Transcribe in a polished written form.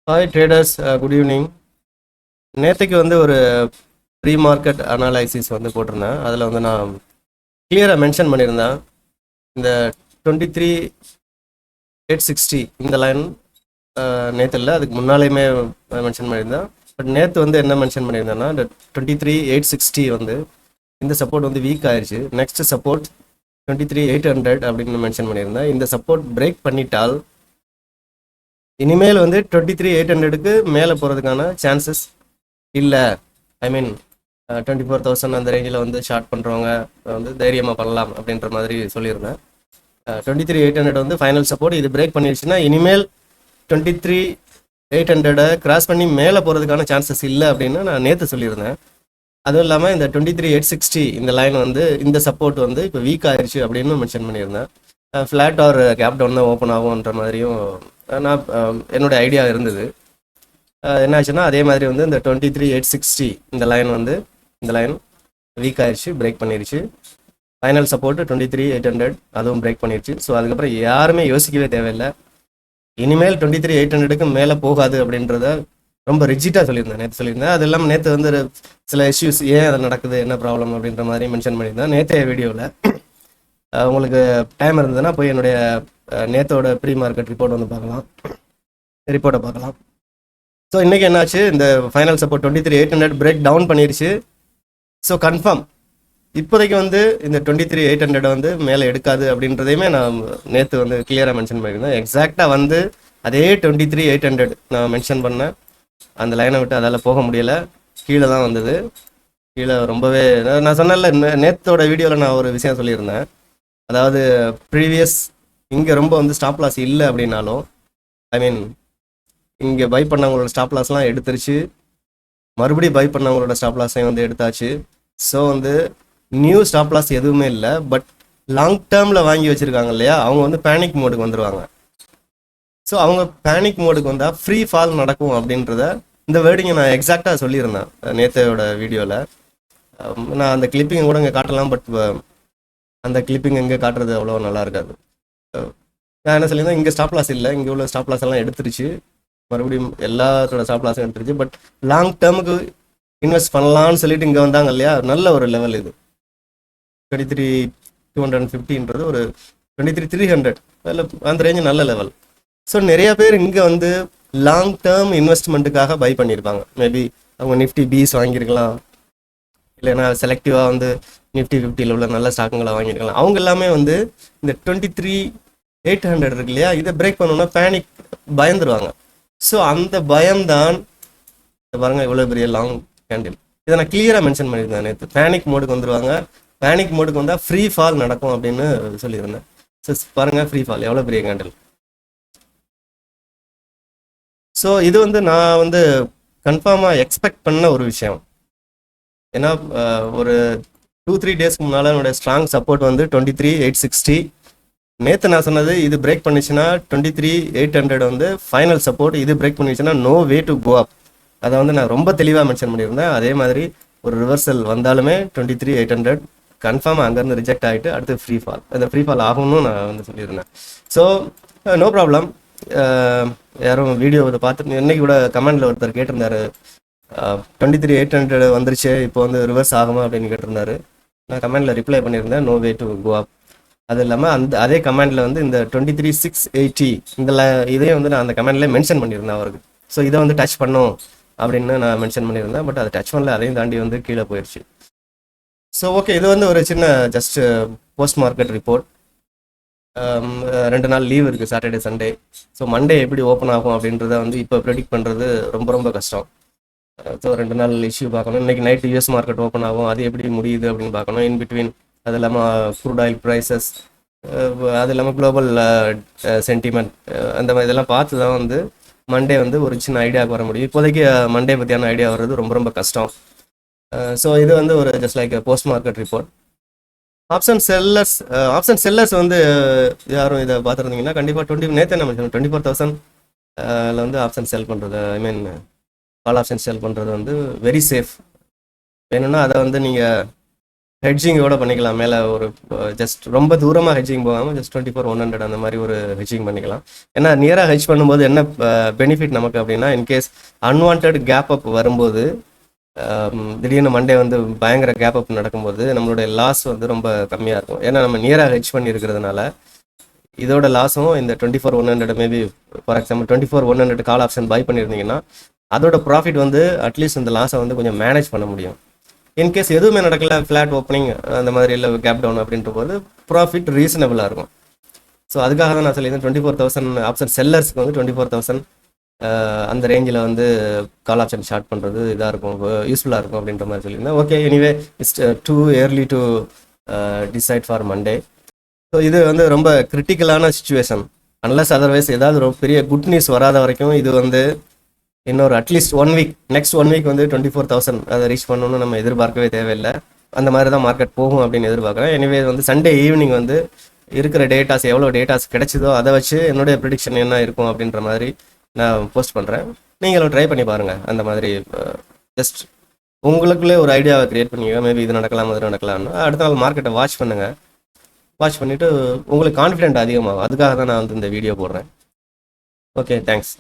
Hi traders, good evening. நேற்றுக்கு வந்து ஒரு ப்ரீ மார்க்கெட் அனாலிசிஸ் வந்து போட்டிருந்தேன். அதில் வந்து நான் கிளியராக மென்ஷன் பண்ணியிருந்தேன். இந்த 23,860 இந்த லைன் நேற்று இல்லை, அதுக்கு முன்னாலேயுமே மென்ஷன் பண்ணியிருந்தேன். பட் நேற்று வந்து என்ன மென்ஷன் பண்ணியிருந்தேன்னா, இந்த 23,860 வந்து இந்த சப்போர்ட் வந்து வீக் ஆயிடுச்சு. நெக்ஸ்ட் சப்போர்ட் 23,800 அப்படின்னு மென்ஷன் பண்ணியிருந்தேன். இந்த சப்போர்ட் பிரேக் பண்ணிட்டால் இனிமேல் வந்து 23,800க்கு மேலே போகிறதுக்கான சான்சஸ் இல்லை. ஐ மீன் 24,000 அந்த ரேஞ்சில் வந்து ஷார்ட் பண்ணுறவங்க வந்து தைரியமாக பண்ணலாம் அப்படின்ற மாதிரி சொல்லியிருந்தேன். 23,800 வந்து ஃபைனல் சப்போர்ட். இது பிரேக் பண்ணிடுச்சுன்னா இனிமேல் 23,800 கிராஸ் பண்ணி மேலே போகிறதுக்கான சான்சஸ் இல்லை அப்படின்னு நான் நேற்று சொல்லியிருந்தேன். அதுவும் இல்லாமல் இந்த 23,860 இந்த லைன் வந்து இந்த சப்போர்ட் வந்து இப்போ வீக் ஆயிடுச்சு அப்படின்னு மென்ஷன் பண்ணியிருந்தேன். ஃப்ளாட் ஆர் கேப் டவுன் தான் ஓப்பன் ஆகும்ன்ற மாதிரியும் நான் என்னோட ஐடியா இருந்தது. என்னாச்சுன்னா அதே மாதிரி வந்து இந்த 23,860 இந்த லைன் வீக் ஆயிடுச்சு, பிரேக் பண்ணிடுச்சு. ஃபைனல் சப்போர்ட்டு 23,800 அதுவும் பிரேக் பண்ணிடுச்சு. ஸோ அதுக்கப்புறம் யாருமே யோசிக்கவே தேவையில்லை. இனிமேல் 23,800க்கு மேலே போகாது அப்படின்றத ரொம்ப ரிஜிட்டாக சொல்லியிருந்தேன். அது இல்லாமல் நேற்று வந்து சில இஷ்யூஸ் ஏன் அது நடக்குது, என்ன ப்ராப்ளம் அப்படின்ற மாதிரி மென்ஷன் பண்ணியிருந்தேன் நேற்றைய வீடியோவில். உங்களுக்கு டைம் இருந்ததுன்னா போய் என்னுடைய நேத்தோட ப்ரீ மார்க்கெட் ரிப்போர்ட்டை பார்க்கலாம். ஸோ இன்றைக்கி என்னாச்சு, இந்த ஃபைனல் சப்போர்ட் 23,800 பிரேக் டவுன் பண்ணிடுச்சு. ஸோ கன்ஃபார்ம் இப்போதைக்கு வந்து இந்த 23,800 வந்து மேலே எடுக்காது அப்படின்றதையுமே நான் நேற்று வந்து கிளியராக மென்ஷன் பண்ணியிருந்தேன். எக்ஸாக்டாக வந்து அதே 23,800 நான் மென்ஷன் பண்ணேன். அந்த லைனை விட்டு அதால் போக முடியலை, கீழே தான் வந்தது. கீழே ரொம்பவே நான் சொன்னேன்ல, நேற்றோட வீடியோவில் நான் ஒரு விஷயம் சொல்லியிருந்தேன். அதாவது ப்ரீவியஸ் இங்கே ரொம்ப வந்து ஸ்டாப் லாஸ் இல்லை அப்படின்னாலும், ஐ மீன் இங்கே பை பண்ணவங்களோட ஸ்டாப் லாஸ்லாம் எடுத்துருச்சு, மறுபடியும் பை பண்ணவங்களோட ஸ்டாப் லாஸையும் வந்து எடுத்தாச்சு. ஸோ வந்து நியூ ஸ்டாப் லாஸ் எதுவுமே இல்லை. பட் லாங் டேர்மில் வாங்கி வச்சுருக்காங்க இல்லையா, அவங்க வந்து பேனிக் மோடுக்கு வந்துடுவாங்க. ஸோ அவங்க பேனிக் மோடுக்கு வந்தால் ஃப்ரீ ஃபால் நடக்கும் அப்படின்றத இந்த வேர்டிங்கை நான் எக்ஸாக்டாக சொல்லியிருந்தேன் நேற்றையோட வீடியோவில். நான் அந்த கிளிப்பிங்கை கூட இங்கே காட்டலாம், பட் அந்த கிளிப்பிங் எங்கே காட்டுறது அவ்வளோ நல்லா இருக்காது. நான் என்ன சொல்லியிருந்தேன், இங்கே ஸ்டாப் லாஸ் இல்லை, இங்கே உள்ள ஸ்டாப் லாஸ் எல்லாம் எடுத்துருச்சு, மறுபடியும் எல்லாத்தோட ஸ்டாப் லாஸும் எடுத்துருச்சு. பட் லாங் டேர்முக்கு இன்வெஸ்ட் பண்ணலான்னு சொல்லிட்டு இங்கே வந்தாங்க இல்லையா, நல்ல ஒரு லெவல் இது. 23,250ன்றது ஒரு 23,300 அந்த ரேஞ்சு நல்ல லெவல். ஸோ நிறைய பேர் இங்கே வந்து லாங் டேர்ம் இன்வெஸ்ட்மெண்ட்டுக்காக பை பண்ணியிருப்பாங்க. மேபி அவங்க நிஃப்டி பீஸ் வாங்கியிருக்கலாம், இல்லைன்னா செலக்டிவாக வந்து நிஃப்டி 50ல் உள்ள நல்ல ஸ்டாக்குங்களை வாங்கியிருக்கலாம். அவங்க எல்லாமே வந்து இந்த 23,800 இருக்கு இல்லையா, இதை பிரேக் பண்ணோன்னா பேனிக் பயந்துருவாங்க. ஸோ அந்த பயம்தான் பாருங்கள் இவ்வளோ பெரிய லாங் கேண்டில். இதை நான் கிளியராக மென்ஷன் பண்ணியிருந்தேன் நேற்று. பேனிக் மோடுக்கு வந்துடுவாங்க, பேனிக் மோடுக்கு வந்தால் ஃப்ரீ ஃபால் நடக்கும் அப்படின்னு சொல்லியிருந்தேன். ஸோ பாருங்கள் ஃப்ரீ ஃபால் எவ்வளோ பெரிய கேண்டில். ஸோ இது வந்து நான் வந்து கன்ஃபார்மாக எக்ஸ்பெக்ட் பண்ண ஒரு விஷயம். ஏன்னா ஒரு 2-3 டேஸ்க்கு முன்னால் என்னுடைய ஸ்ட்ராங் சப்போர்ட் வந்து 23,860. நேற்று நான் சொன்னது இது பிரேக் பண்ணிச்சுன்னா 23,800 வந்து ஃபைனல் சப்போர்ட். இது பிரேக் பண்ணிச்சுன்னா no way to go up. அதை வந்து நான் ரொம்ப தெளிவாக மென்ஷன் பண்ணியிருந்தேன். அதே மாதிரி ஒரு ரிவர்சல் வந்தாலுமே 23,800 கன்ஃபார்மாக அங்கேருந்து ரிஜெக்ட் ஆகிட்டு அடுத்து ஃப்ரீ ஃபால், அந்த ஃப்ரீ ஃபால் ஆகும்னு நான் வந்து சொல்லியிருந்தேன். So no problem. யாரும் வீடியோ இதை பார்த்துட்டு இன்னைக்கு கூட கமெண்டில் ஒருத்தர் கேட்டிருந்தாரு, 23,800 வந்துருச்சு, இப்போ வந்து ரிவர்ஸ் ஆகுமா அப்படின்னு கேட்டிருந்தாரு. நான் கமெண்டில் ரிப்ளை பண்ணியிருந்தேன், நோ வே டு கோ அப். அது இல்லாமல் அதே கமெண்டில் வந்து இந்த 23,680 இதையும் வந்து நான் அந்த கமெண்ட்லேயே மென்ஷன் பண்ணியிருந்தேன் அவருக்கு. ஸோ இதை வந்து டச் பண்ணும் அப்படின்னு நான் மென்ஷன் பண்ணியிருந்தேன். பட் அதை டச் பண்ணல, அதையும் தாண்டி வந்து கீழே போயிடுச்சு. ஸோ ஓகே, இது வந்து ஒரு சின்ன ஜஸ்ட் போஸ்ட் மார்க்கெட் ரிப்போர்ட். 2 நாள் லீவ் இருக்குது, சாட்டர்டே சண்டே. ஸோ மண்டே எப்படி ஓப்பன் ஆகும் அப்படின்றத வந்து இப்போ ப்ரெடிக்ட் பண்ணுறது ரொம்ப ரொம்ப கஷ்டம். ஸோ 2 நாள் இஷ்யூ பார்க்கணும். இன்றைக்கி நைட் யூஎஸ் மார்க்கெட் ஓப்பன் ஆகும், அது எப்படி முடியுது அப்படின்னு பார்க்கணும். இன் பிட்வீன் அது இல்லாமல் க்ரூட் ஆயில் ப்ரைஸஸ், அது இல்லாமல் குளோபல் சென்டிமெண்ட், அந்த மாதிரி இதெல்லாம் பார்த்து தான் வந்து மண்டே வந்து ஒரு சின்ன ஐடியாவுக்கு வர முடியும். இப்போதைக்கு மண்டே பற்றியான ஐடியா வர்றது ரொம்ப ரொம்ப கஷ்டம். ஸோ இது வந்து ஒரு just like post market report. Option sellers வந்து யாரும் இதை பார்த்துருந்தீங்கன்னா கண்டிப்பாக நேற்று என்ன மென்ஷன் 24,000 வந்து ஆப்ஷன் செல் பண்ணுறது, ஐ மீன் கால் ஆப்ஷன் செல் பண்ணுறது வந்து வெரி சேஃப். வேணும்னா அதை வந்து நீங்கள் ஹெட்ஜிங்கோட பண்ணிக்கலாம். மேலே ஒரு ஜஸ்ட் ரொம்ப தூரமாக ஹெட்ஜிங் போகாமல் ஜஸ்ட் 24,100 அந்த மாதிரி ஒரு ஹெட்ஜிங் பண்ணிக்கலாம். ஏன்னா நியராக ஹெட்ஜ் பண்ணும்போது என்ன பெனிஃபிட் நமக்கு அப்படின்னா, இன்கேஸ் அன்வான்ட் கேப் அப் வரும்போது, திடீர்னு மண்டே வந்து பயங்கர கேப் அப் நடக்கும்போது நம்மளுடைய லாஸ் வந்து ரொம்ப கம்மியாக இருக்கும். ஏன்னா நம்ம நியராக ஹெட்ஜ் பண்ணி இருக்கிறதுனால இதோட லாஸும் இந்த 24,100 maybe for example 24,100 call option by பண்ணியிருந்தீங்கன்னா அதோட ப்ராஃபிட் வந்து அட்லீஸ்ட் இந்த லாஸை வந்து கொஞ்சம் மேனேஜ் பண்ண முடியும். இன்கேஸ் எதுவுமே நடக்கல, ஃப்ளாட் ஓப்பனிங் அந்த மாதிரி இல்லை கேப் டவுன் அப்படின்ற போது ப்ராஃபிட் ரீசனபிளாக இருக்கும். ஸோ அதுக்காக தான் நான் சொல்லியிருந்தேன் 24,000 ஆப்ஷன் செல்லர்ஸ்க்கு வந்து 24,000 அந்த ரேஞ்சில் வந்து கால் ஆப்ஷன் ஷார்ட் பண்ணுறது இதாக இருக்கும், யூஸ்ஃபுல்லாக இருக்கும் அப்படின்ற மாதிரி சொல்லியிருந்தேன். Okay, anyway it's too early to decide for Monday. So இது வந்து ரொம்ப கிரிட்டிக்கலான சுச்சுவேஷன். அன்லஸ் அதர்வைஸ் ஏதாவது ரொம்ப பெரிய குட் நியூஸ் வராத வரைக்கும் இது வந்து இன்னொரு அட்லீஸ்ட் 1 வீக், நெக்ஸ்ட் 1 வீக் வந்து 24,000 அதை ரீச் பண்ணணும்னு நம்ம எதிர்பார்க்கவே தேவையில்லை. அந்த மாதிரி தான் மார்க்கெட் போகும் அப்படின்னு எதிர்பார்க்குறேன். எனிவே வந்து சண்டே ஈவினிங் வந்து இருக்கிற டேட்டாஸ் எவ்வளோ டேட்டாஸ் கிடைச்சதோ அதை வச்சு என்னுடைய ப்ரிடிக்ஷன் என்ன இருக்கும் அப்படின்ற மாதிரி நான் போஸ்ட் பண்ணுறேன். நீங்களும் ட்ரை பண்ணி பாருங்கள். அந்த மாதிரி ஜஸ்ட் உங்களுக்குள்ளே ஒரு ஐடியாவை க்ரியேட் பண்ணிக்க, மேபி இது நடக்கலாம் அது நடக்கலாம்னு. அடுத்த நாள் மார்க்கெட்டை வாட்ச் பண்ணுங்கள். வாட்ச் பண்ணிவிட்டு உங்களுக்கு கான்ஃபிடென்ட் அதிகமாகும். அதுக்காக தான் நான் வந்து இந்த வீடியோ போடுறேன். Okay, thanks.